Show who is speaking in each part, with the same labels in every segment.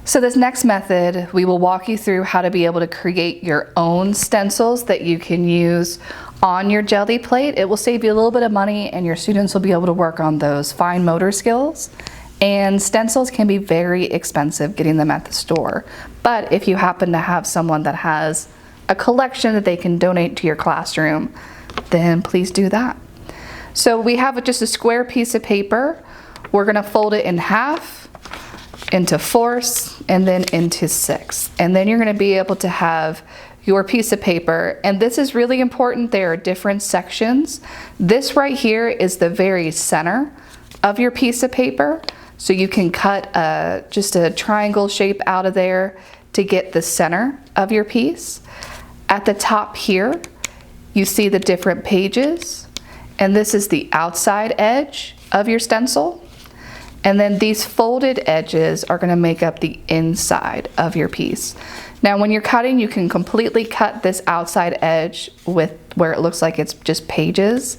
Speaker 1: So this next method, we will walk you through how to be able to create your own stencils that you can use on your Gelli plate. It will save you a little bit of money and your students will be able to work on those fine motor skills. And stencils can be very expensive getting them at the store. But if you happen to have someone that has a collection that they can donate to your classroom, then please do that. So we have just a square piece of paper. We're gonna fold it in half, into fourths, and then into sixths. And then you're gonna be able to have your piece of paper. And this is really important. There are different sections. This right here is the very center of your piece of paper. So you can cut just a triangle shape out of there to get the center of your piece. At the top here, you see the different pages. And this is the outside edge of your stencil. And then these folded edges are going to make up the inside of your piece. Now when you're cutting, you can completely cut this outside edge with where it looks like it's just pages.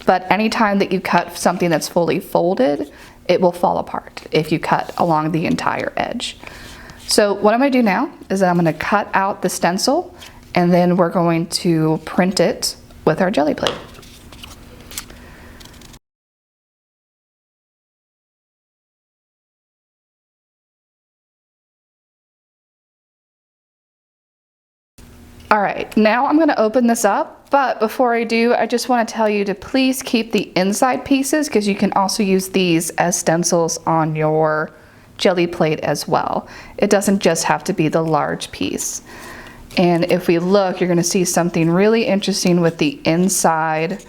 Speaker 1: But anytime that you cut something that's fully folded, it will fall apart if you cut along the entire edge. So what I'm going to do now is I'm going to cut out the stencil and then we're going to print it with our Gelli plate. All right, now I'm gonna open this up, but before I do, I just wanna tell you to please keep the inside pieces because you can also use these as stencils on your Gelli plate as well. It doesn't just have to be the large piece. And if we look, you're gonna see something really interesting with the inside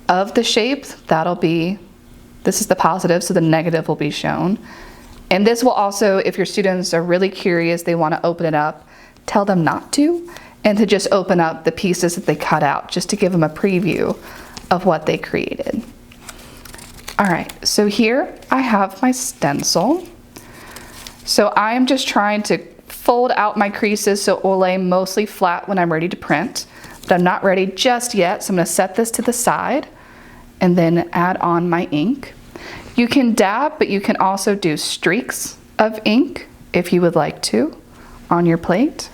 Speaker 1: of the shape. This is the positive, so the negative will be shown. And this will also, if your students are really curious, they wanna open it up, tell them not to, and to just open up the pieces that they cut out just to give them a preview of what they created. All right, so here I have my stencil. So I am just trying to fold out my creases so it will lay mostly flat when I'm ready to print, but I'm not ready just yet, so I'm gonna set this to the side and then add on my ink. You can dab, but you can also do streaks of ink if you would like to on your plate.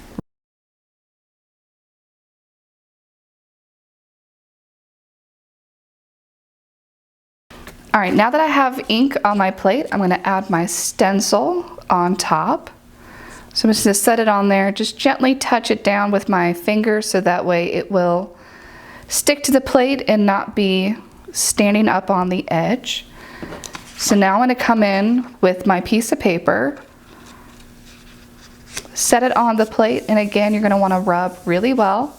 Speaker 1: All right, now that I have ink on my plate, I'm gonna add my stencil on top. So I'm just gonna set it on there, just gently touch it down with my finger so that way it will stick to the plate and not be standing up on the edge. So now I'm gonna come in with my piece of paper, set it on the plate, and again, you're gonna wanna rub really well.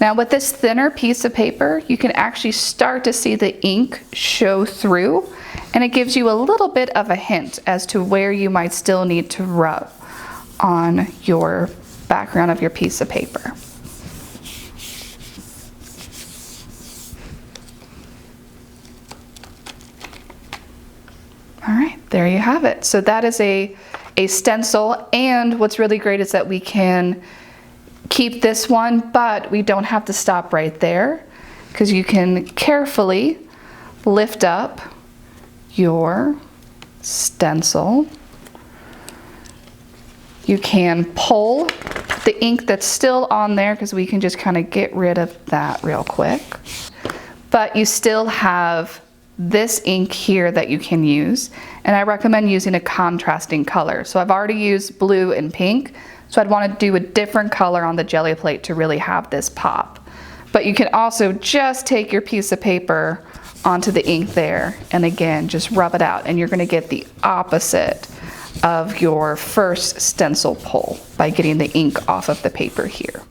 Speaker 1: Now with this thinner piece of paper, you can actually start to see the ink show through, and it gives you a little bit of a hint as to where you might still need to rub on your background of your piece of paper. All right, there you have it. So that is a stencil, and what's really great is that we can keep this one, but we don't have to stop right there because you can carefully lift up your stencil. You can pull the ink that's still on there because we can just kind of get rid of that real quick. But you still have this ink here that you can use, and I recommend using a contrasting color. So I've already used blue and pink, so I'd want to do a different color on the Gelli plate to really have this pop. But you can also just take your piece of paper onto the ink there, and again, just rub it out, and you're going to get the opposite of your first stencil pull by getting the ink off of the paper here.